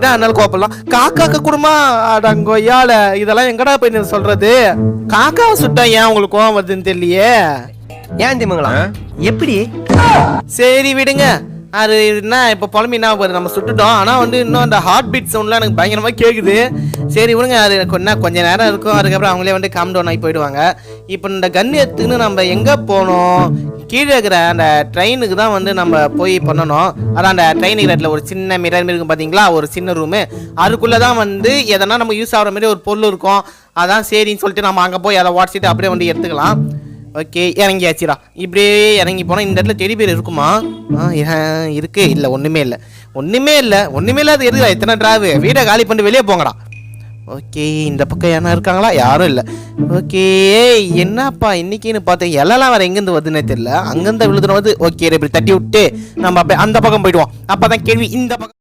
அதனால கோப்பலாம். காக்காக்கு குடுமா அடங்கொய்யால இதெல்லாம் எங்கடா போய் சொல்றது? காக்காவை சுட்டா ஏன் உங்களுக்கு கோவம் வருதுன்னு தெரியலையே. ஏன் திமுங்களா எப்படி? சரி விடுங்க. அது என்ன இப்போ புலம்பினா நம்ம சுட்டுட்டோம். ஆனால் வந்து இன்னும் அந்த ஹார்ட் பீட் சவுண்ட்லாம் எனக்கு பயங்கரமாக கேட்குது. சரி விடுங்க, அது கொஞ்சம் நேரம் இருக்கும். அதுக்கப்புறம் அவங்களே வந்து காம் டவுன் ஆகி போயிடுவாங்க. இப்போ இந்த கன் எடுத்துன்னு நம்ம எங்கே போனோம்? கீழே இருக்கிற அந்த ட்ரெயினுக்கு தான் வந்து நம்ம போய் பண்ணணும். அதான் அந்த ட்ரெயினுக்கு இடத்துல ஒரு சின்ன மிரர் இருக்கும் பார்த்தீங்களா, ஒரு சின்ன ரூமு. அதுக்குள்ளே தான் வந்து எதனா நம்ம யூஸ் ஆகிற மாதிரி ஒரு பொருள் இருக்கும். அதான் சரின்னு சொல்லிட்டு நம்ம அங்கே போய் அதை வாட்ஸ்அப் அப்படியே வந்து எடுத்துக்கலாம். ஓகே, இறங்கியாச்சுடா. இப்படியே இறங்கி போனால் இந்த இடத்துல டெடி பேர் இருக்குமா? இருக்கு. இல்லை ஒன்றுமே இல்லை. அது இருக்குதா? எத்தனை டிராவு? வீடை காலி பண்ணி வெளியே போங்கடா. ஓகே, இந்த பக்கம் யாரா இருக்காங்களா? யாரும் இல்லை. ஓகே, என்னப்பா இன்னைக்குன்னு பார்த்தேன் எல்லாம் வேறு எங்கேருந்து வருதுன்னே தெரியல. அங்கேருந்து விழுதுன வந்து ஓகே இப்படி தட்டி விட்டு நம்ம அப்படியே அந்த பக்கம் போயிடுவோம். அப்போ தான் கேள்வி இந்த பக்கம்